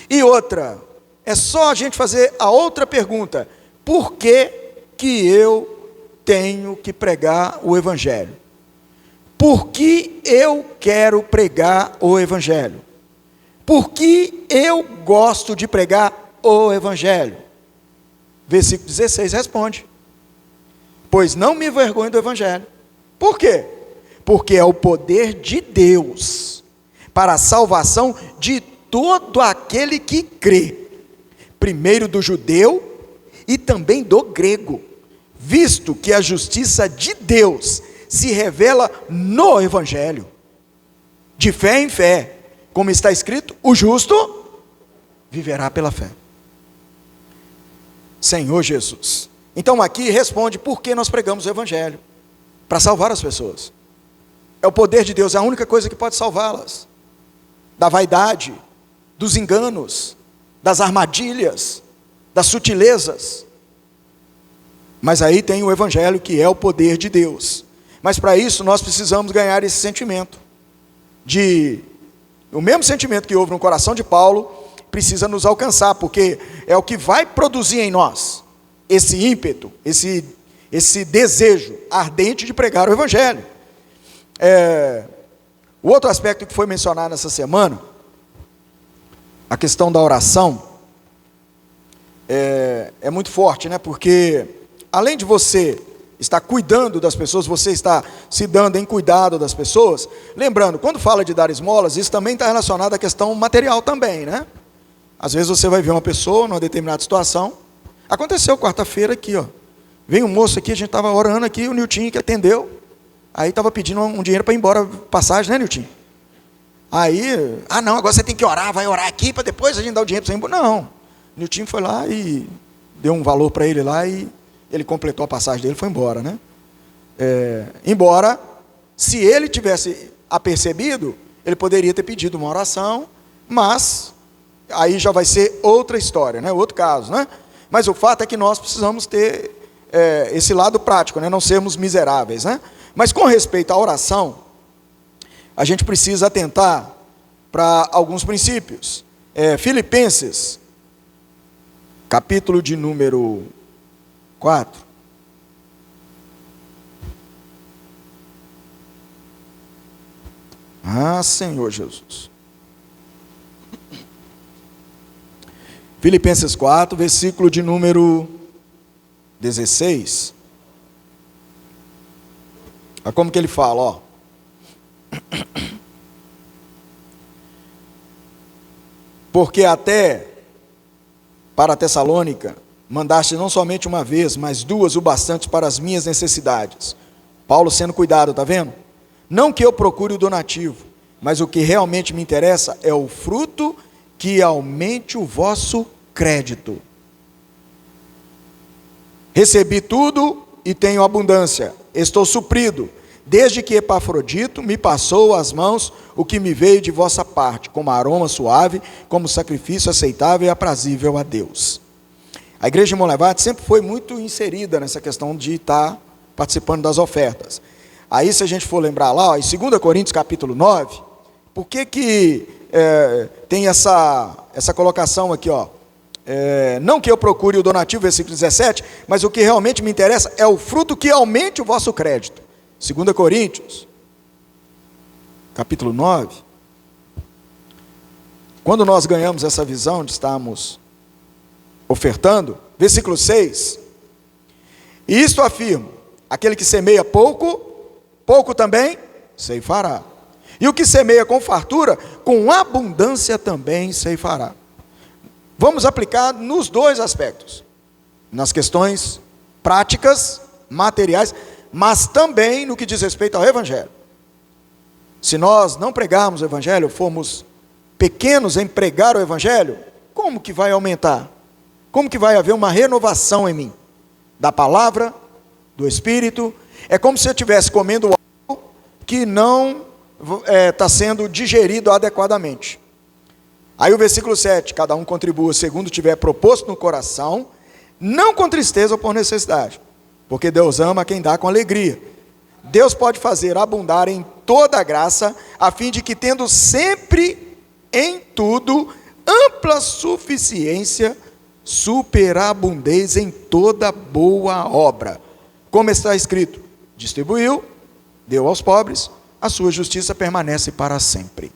A: E outra, é só a gente fazer a outra pergunta, por que eu tenho que pregar o evangelho? Por que eu quero pregar o evangelho? Por que eu gosto de pregar o evangelho? Versículo 16 responde, pois não me envergonho do evangelho. Por quê? Porque é o poder de Deus para a salvação de todo aquele que crê, primeiro do judeu e também do grego, visto que a justiça de Deus se revela no evangelho, de fé em fé, como está escrito, o justo viverá pela fé. Senhor Jesus. Então aqui responde por que nós pregamos o evangelho, para salvar as pessoas. É o poder de Deus, é a única coisa que pode salvá-las da vaidade, dos enganos, das armadilhas, das sutilezas. Mas aí tem o evangelho, que é o poder de Deus Mas para isso nós precisamos ganhar esse sentimento, o mesmo sentimento que houve no coração de Paulo, precisa nos alcançar, porque é o que vai produzir em nós esse ímpeto, esse desejo ardente de pregar o Evangelho. O outro aspecto que foi mencionado nessa semana, a questão da oração, é muito forte, né? Porque além de você estar cuidando das pessoas, você está se dando em cuidado das pessoas. Lembrando, quando fala de dar esmolas, isso também está relacionado à questão material também, né? Às vezes você vai ver uma pessoa numa determinada situação. Aconteceu quarta-feira aqui, ó. Veio um moço aqui, a gente estava orando aqui, o Nilton que atendeu, aí estava pedindo um dinheiro para ir embora, passagem, né, Nilton? Aí, não, agora você tem que orar, vai orar aqui para depois a gente dar o dinheiro para você ir embora. Não, o Nilton foi lá e deu um valor para ele lá e ele completou a passagem dele e foi embora, né? Embora, se ele tivesse apercebido, ele poderia ter pedido uma oração, mas aí já vai ser outra história, né? Outro caso, né? Mas o fato é que nós precisamos ter esse lado prático, né? Não sermos miseráveis, né? Mas com respeito à oração, a gente precisa atentar para alguns princípios. Filipenses, capítulo de número 4. Senhor Jesus. Filipenses 4, versículo de número 16. Olha como que ele fala, ó. Porque até para Tessalônica mandaste não somente uma vez, mas duas o bastante para as minhas necessidades. Paulo sendo cuidado, está vendo? Não que eu procure o donativo, mas o que realmente me interessa é o fruto que aumente o vosso crédito. Recebi tudo e tenho abundância, estou suprido, desde que Epafrodito me passou às mãos o que me veio de vossa parte, como aroma suave, como sacrifício aceitável e aprazível a Deus. A igreja de Monlevade sempre foi muito inserida nessa questão de estar participando das ofertas. Aí, se a gente for lembrar lá, ó, em 2 Coríntios capítulo 9, por que tem essa colocação aqui, ó? Não que eu procure o donativo, versículo 17, mas o que realmente me interessa é o fruto que aumente o vosso crédito. 2 Coríntios, capítulo 9. Quando nós ganhamos essa visão de estarmos ofertando, versículo 6, e isto afirmo, aquele que semeia pouco, pouco também ceifará. E o que semeia com fartura, com abundância também ceifará. Vamos aplicar nos dois aspectos, nas questões práticas, materiais, mas também no que diz respeito ao Evangelho. Se nós não pregarmos o Evangelho, formos pequenos em pregar o Evangelho, como que vai aumentar? Como que vai haver uma renovação em mim? Da palavra, do Espírito. É como se eu estivesse comendo algo que não está sendo digerido adequadamente. Aí o versículo 7, cada um contribua segundo tiver proposto no coração, não com tristeza ou por necessidade, porque Deus ama quem dá com alegria. Deus pode fazer abundar em toda a graça, a fim de que, tendo sempre em tudo ampla suficiência, superabundez em toda boa obra. Como está escrito, distribuiu, deu aos pobres, a sua justiça permanece para sempre.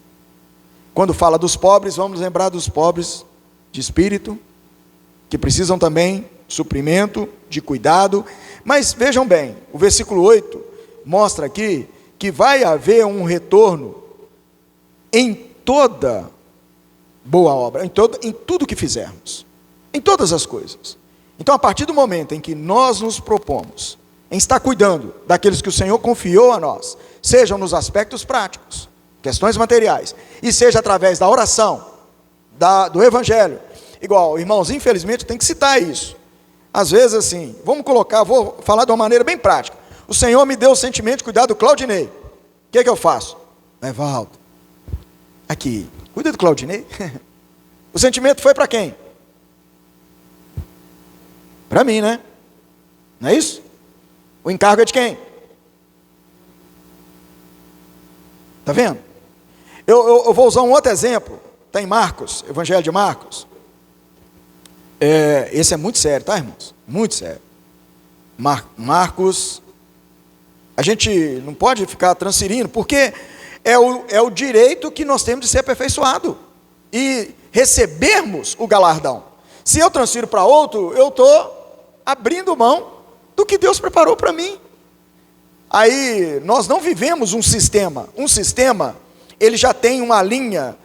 A: Quando fala dos pobres, vamos lembrar dos pobres de espírito, que precisam também de suprimento, de cuidado. Mas vejam bem, o versículo 8 mostra aqui que vai haver um retorno em toda boa obra, em tudo que fizermos, em todas as coisas. Então, a partir do momento em que nós nos propomos em estar cuidando daqueles que o Senhor confiou a nós, sejam nos aspectos práticos, questões materiais, e seja através da oração, do Evangelho. Igual, irmãos, infelizmente tem que citar isso. Às vezes assim, vou falar de uma maneira bem prática. O Senhor me deu o sentimento de cuidar do Claudinei. O que eu faço? Evaldo, aqui, cuida do Claudinei. O sentimento foi para quem? Para mim, né? Não é isso? O encargo é de quem? Está vendo? Eu vou usar um outro exemplo. Está em Marcos, Evangelho de Marcos. Esse é muito sério, tá, irmãos? Muito sério. Marcos, a gente não pode ficar transferindo, porque é o direito que nós temos de ser aperfeiçoado e recebermos o galardão. Se eu transfiro para outro, eu estou abrindo mão do que Deus preparou para mim. Aí, nós não vivemos um sistema. Um sistema, ele já tem uma linha,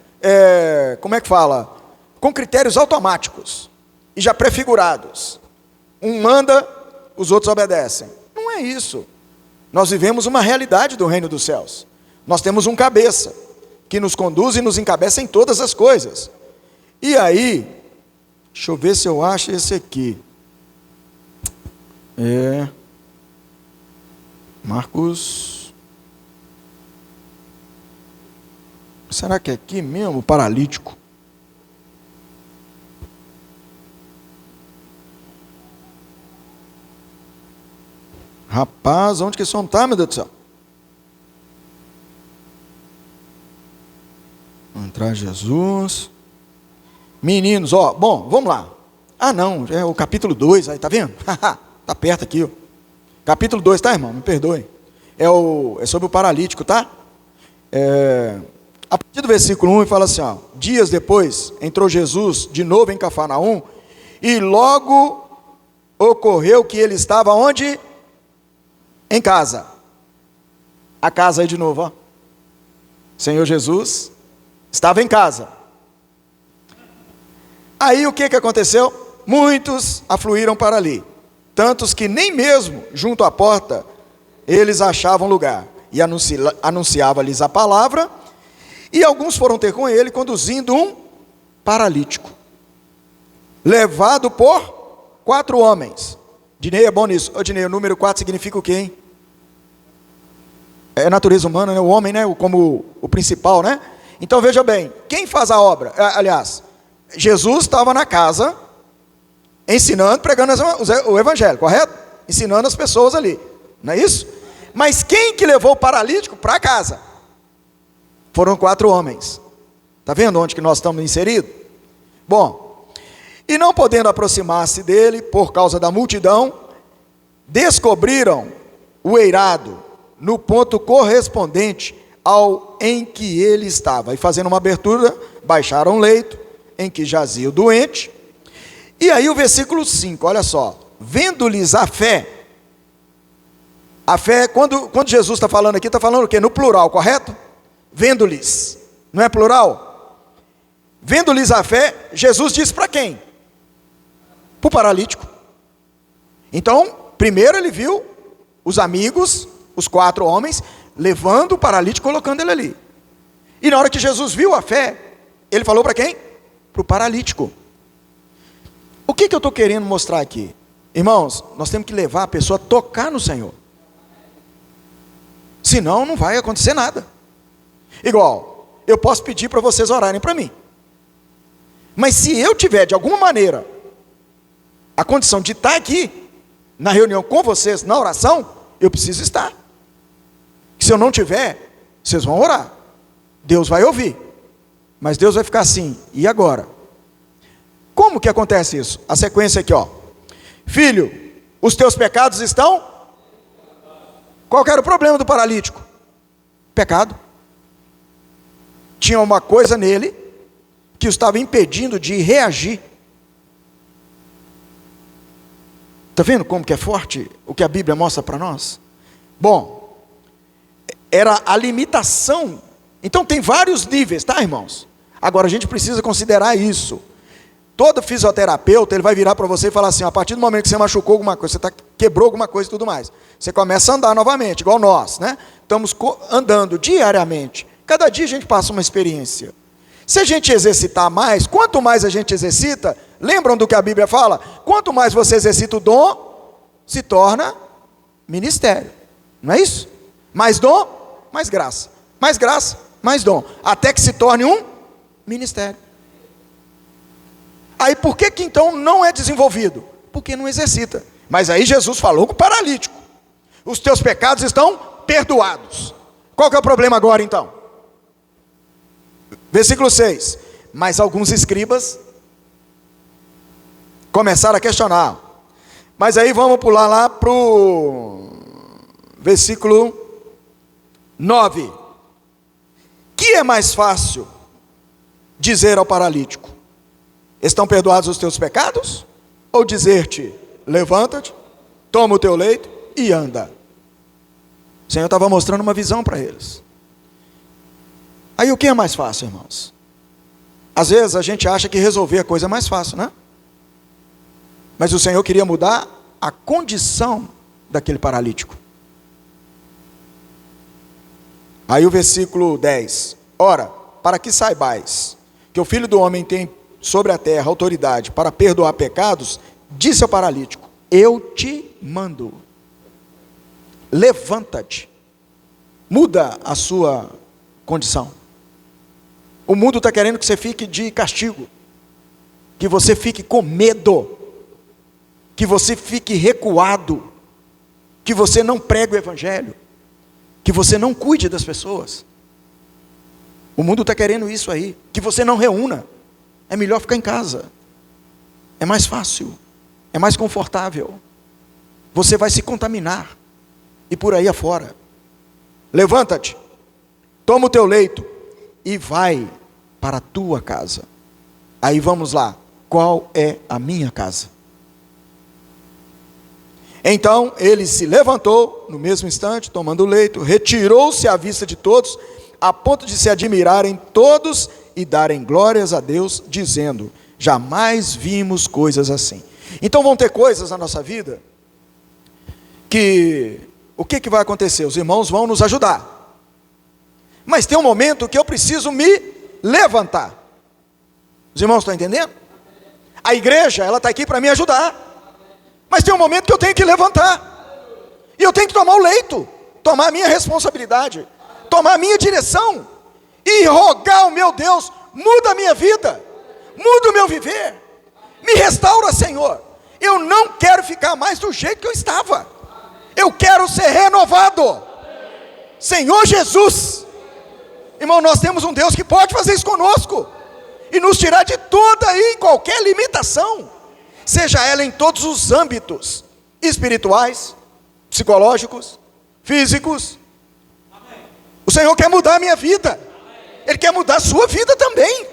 A: como é que fala? Com critérios automáticos e já prefigurados. Um manda, os outros obedecem. Não é isso. Nós vivemos uma realidade do reino dos céus. Nós temos um cabeça, que nos conduz e nos encabeça em todas as coisas. E aí, deixa eu ver se eu acho esse aqui. Marcos. Será que é aqui mesmo, paralítico? Rapaz, onde que esse homem está, meu Deus do céu? Vamos entrar Jesus. Meninos, bom, vamos lá. Ah, não, é o capítulo 2, aí, tá vendo? Tá perto aqui, ó. Capítulo 2, tá, irmão? Me perdoe. É sobre o paralítico, tá? A partir do versículo 1, ele fala assim, ó: dias depois, entrou Jesus de novo em Cafarnaum, e logo ocorreu que ele estava onde? Em casa. A casa aí de novo, ó. Senhor Jesus estava em casa. Aí o que aconteceu? Muitos afluíram para ali, tantos que nem mesmo junto à porta eles achavam lugar, e anunciava-lhes a palavra, e alguns foram ter com ele, conduzindo um paralítico, levado por 4 homens. Dinei é bom nisso. Dinei, o número 4 significa o quê, hein? É natureza humana, né? O homem, né? Como o principal, né? Então veja bem, quem faz a obra? Aliás, Jesus estava na casa, ensinando, pregando o evangelho, correto? Ensinando as pessoas ali, não é isso? Mas quem que levou o paralítico para casa? Foram 4 homens. Está vendo onde que nós estamos inseridos? Bom, e não podendo aproximar-se dele, por causa da multidão, descobriram o eirado, no ponto correspondente ao em que ele estava. E fazendo uma abertura, baixaram o leito, em que jazia o doente. E aí o versículo 5, olha só: vendo-lhes a fé, quando Jesus está falando aqui, está falando o quê? No plural, correto? Vendo-lhes, não é plural? Vendo-lhes a fé, Jesus disse para quem? Para o paralítico. Então, primeiro ele viu os amigos, os 4 homens, levando o paralítico, colocando ele ali. E na hora que Jesus viu a fé, ele falou para quem? Para o paralítico. O que eu estou querendo mostrar aqui? Irmãos, nós temos que levar a pessoa a tocar no Senhor. Senão não vai acontecer nada. Igual, eu posso pedir para vocês orarem para mim. Mas se eu tiver de alguma maneira a condição de estar aqui, na reunião com vocês, na oração, eu preciso estar. Se eu não tiver, vocês vão orar. Deus vai ouvir. Mas Deus vai ficar assim, e agora? Como que acontece isso? A sequência aqui, ó. Filho, os teus pecados estão? Qual que era o problema do paralítico? Pecado. Tinha uma coisa nele que o estava impedindo de reagir. Está vendo como que é forte o que a Bíblia mostra para nós? Bom, era a limitação. Então tem vários níveis, tá, irmãos? Agora a gente precisa considerar isso. Todo fisioterapeuta, ele vai virar para você e falar assim: a partir do momento que você machucou alguma coisa, você quebrou alguma coisa e tudo mais, você começa a andar novamente, igual nós, né? Estamos andando diariamente. Cada dia a gente passa uma experiência. Se a gente exercitar mais, quanto mais a gente exercita, lembram do que a Bíblia fala? Quanto mais você exercita o dom, se torna ministério. Não é isso? Mais dom, mais graça. Mais graça, mais dom. Até que se torne um ministério. Aí por que então não é desenvolvido? Porque não exercita. Mas aí Jesus falou com o paralítico: os teus pecados estão perdoados. Qual que é o problema agora então? Versículo 6. Mas alguns escribas começaram a questionar. Mas aí vamos pular lá para o versículo 9. Que é mais fácil dizer ao paralítico: estão perdoados os teus pecados? Ou dizer-te: levanta-te, toma o teu leito e anda? O Senhor estava mostrando uma visão para eles. Aí o que é mais fácil, irmãos? Às vezes a gente acha que resolver a coisa é mais fácil, né? Mas o Senhor queria mudar a condição daquele paralítico. Aí o versículo 10. Ora, para que saibais que o Filho do Homem tem sobre a terra autoridade para perdoar pecados, disse ao paralítico: eu te mando, levanta-te. Muda a sua condição. O mundo está querendo que você fique de castigo, que você fique com medo, que você fique recuado, que você não pregue o evangelho, que você não cuide das pessoas. O mundo está querendo isso aí, que você não reúna. É melhor ficar em casa, é mais fácil, é mais confortável. Você vai se contaminar, e por aí afora. Levanta-te, toma o teu leito e vai para a tua casa. Aí vamos lá, qual é a minha casa? Então ele se levantou no mesmo instante, tomando o leito, retirou-se à vista de todos, a ponto de se admirarem todos e darem glórias a Deus, dizendo: jamais vimos coisas assim. Então vão ter coisas na nossa vida que, o que vai acontecer? Os irmãos vão nos ajudar, mas tem um momento que eu preciso me levantar. Os irmãos estão entendendo? A igreja, ela está aqui para me ajudar, mas tem um momento que eu tenho que levantar, e eu tenho que tomar o leito, tomar a minha responsabilidade, tomar a minha direção, e rogar ao meu Deus: muda a minha vida, muda o meu viver, me restaura, Senhor. Eu não quero ficar mais do jeito que eu estava, eu quero ser renovado. Senhor Jesus. Irmão, nós temos um Deus que pode fazer isso conosco, e nos tirar de toda e qualquer limitação, seja ela em todos os âmbitos, espirituais, psicológicos, físicos. O Senhor quer mudar a minha vida, Ele quer mudar a sua vida também,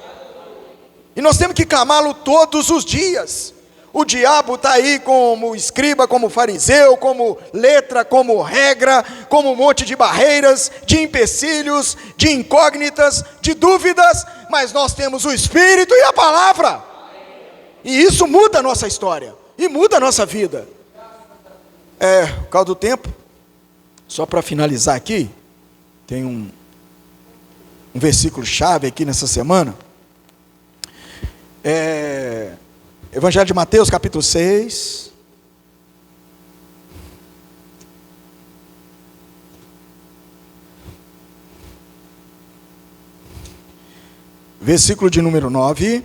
A: e nós temos que clamá-lo todos os dias. O diabo está aí como escriba, como fariseu, como letra, como regra, como um monte de barreiras, de empecilhos, de incógnitas, de dúvidas, mas nós temos o Espírito e a palavra, e isso muda a nossa história, e muda a nossa vida. Por causa do tempo, só para finalizar aqui, tem um versículo chave aqui nessa semana, Evangelho de Mateus, capítulo 6. Versículo de número 9.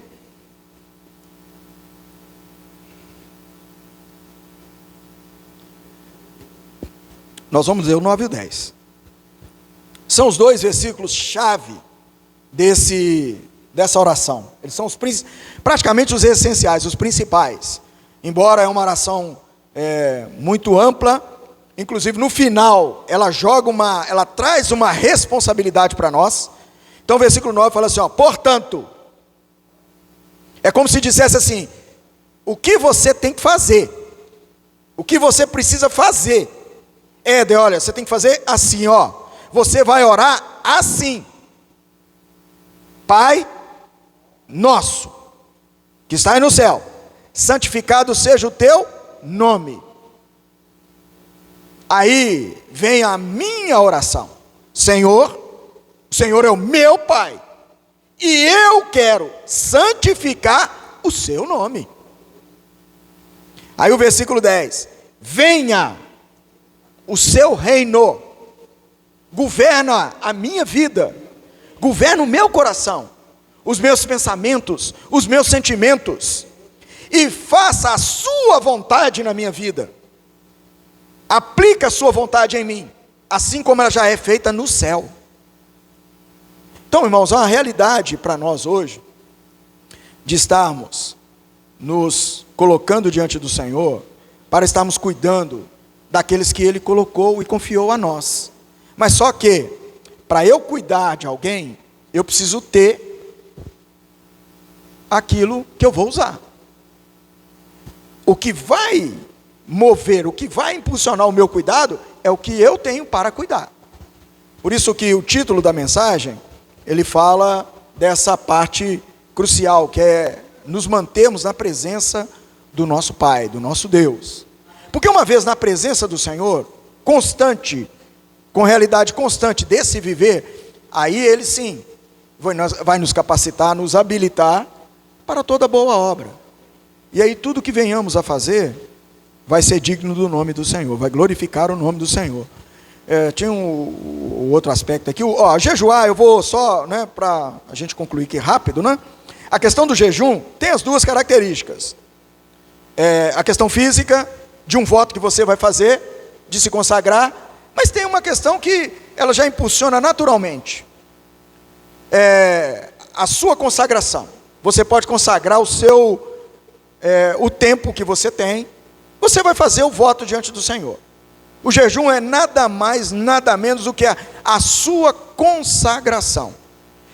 A: Nós vamos ler o 9 e o 10. São os dois versículos chave dessa oração. Eles são praticamente os essenciais, os principais. Embora é uma oração muito ampla, inclusive no final ela traz uma responsabilidade para nós. Então o versículo 9 fala assim: portanto, é como se dissesse assim: o que você tem que fazer, o que você precisa fazer, olha, você tem que fazer assim, você vai orar assim: Pai nosso, que estás no céu, santificado seja o teu nome. Aí vem a minha oração: Senhor, o Senhor é o meu Pai, e eu quero santificar o seu nome. Aí o versículo 10: venha o seu reino, governa a minha vida, governa o meu coração, os meus pensamentos, os meus sentimentos, e faça a sua vontade na minha vida. Aplica a sua vontade em mim, assim como ela já é feita no céu. Então, irmãos, há uma realidade para nós hoje, de estarmos nos colocando diante do Senhor, para estarmos cuidando daqueles que Ele colocou e confiou a nós. Mas só que, para eu cuidar de alguém, eu preciso ter aquilo que eu vou usar. O que vai mover, o que vai impulsionar o meu cuidado, é o que eu tenho para cuidar. Por isso que o título da mensagem, ele fala dessa parte crucial, que é nos mantermos na presença do nosso Pai, do nosso Deus. Porque uma vez na presença do Senhor, constante, com realidade constante desse viver, aí Ele sim vai nos capacitar, nos habilitar para toda boa obra. E aí tudo que venhamos a fazer vai ser digno do nome do Senhor, vai glorificar o nome do Senhor. Tinha um outro aspecto aqui, jejuar, eu vou só, para a gente concluir aqui rápido, A questão do jejum tem as duas características. A questão física, de um voto que você vai fazer, de se consagrar, mas tem uma questão que ela já impulsiona naturalmente. A sua consagração. Você pode consagrar o tempo que você tem, você vai fazer o voto diante do Senhor. O jejum é nada mais, nada menos do que a sua consagração.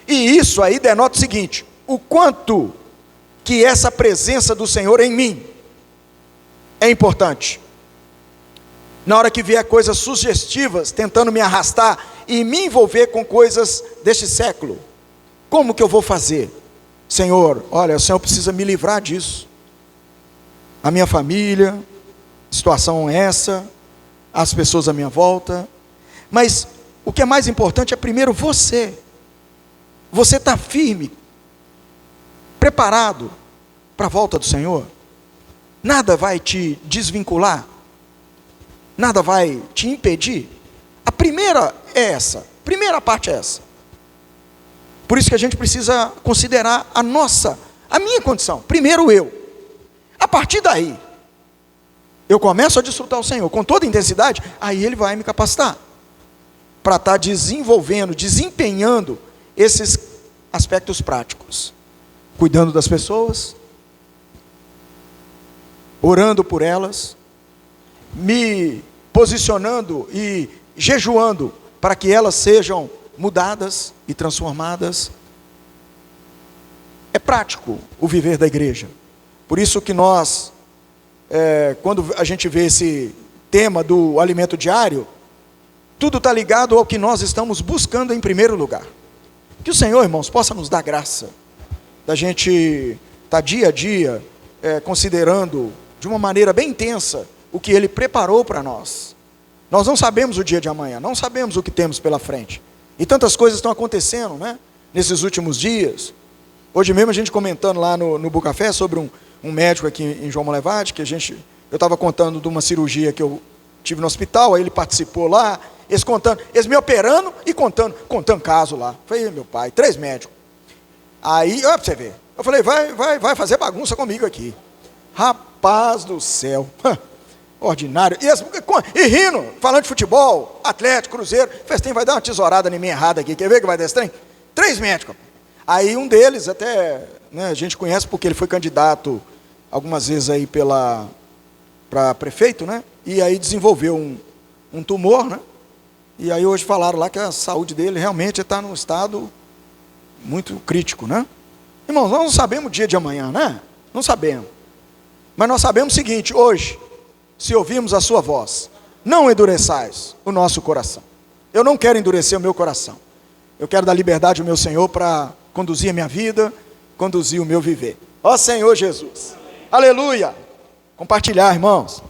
A: E isso aí denota o seguinte: o quanto que essa presença do Senhor em mim é importante. Na hora que vier coisas sugestivas, tentando me arrastar e me envolver com coisas deste século, como que eu vou fazer? Senhor, olha, o Senhor precisa me livrar disso. A minha família, situação é essa, as pessoas à minha volta, mas o que é mais importante é primeiro você. Você está firme, preparado para a volta do Senhor? Nada vai te desvincular? Nada vai te impedir? A primeira é essa, a primeira parte é essa. Por isso que a gente precisa considerar a minha condição, primeiro eu. A partir daí, eu começo a desfrutar o Senhor com toda intensidade, aí Ele vai me capacitar para estar desenvolvendo, desempenhando esses aspectos práticos, cuidando das pessoas, orando por elas, me posicionando e jejuando para que elas sejam mudadas e transformadas. É prático o viver da igreja. Por isso que nós, quando a gente vê esse tema do alimento diário, tudo está ligado ao que nós estamos buscando em primeiro lugar. Que o Senhor, irmãos, possa nos dar graça, da gente estar dia a dia considerando de uma maneira bem intensa o que Ele preparou para nós. Nós não sabemos o dia de amanhã, não sabemos o que temos pela frente. E tantas coisas estão acontecendo, nesses últimos dias. Hoje mesmo a gente comentando lá no Bucafé sobre um médico aqui em João Molevade, que eu estava contando de uma cirurgia que eu tive no hospital, aí ele participou lá, eles me operando e contando caso lá. Falei, meu pai, 3 médicos. Aí, olha para você ver, eu falei, vai fazer bagunça comigo aqui. Rapaz do céu, ordinário. E rindo, falando de futebol, Atlético, Cruzeiro, Festim vai dar uma tesourada em mim errada aqui, quer ver que vai dar esse trem? 3 médicos. Aí um deles até, a gente conhece porque ele foi candidato algumas vezes aí para prefeito, e aí desenvolveu um tumor, e aí hoje falaram lá que a saúde dele realmente está num estado muito crítico, Irmãos, nós não sabemos o dia de amanhã, Não sabemos. Mas nós sabemos o seguinte: hoje, se ouvirmos a sua voz, não endureçais o nosso coração. Eu não quero endurecer o meu coração. Eu quero dar liberdade ao meu Senhor para conduzir a minha vida, conduzir o meu viver. Ó Senhor Jesus. Aleluia. Compartilhar, irmãos.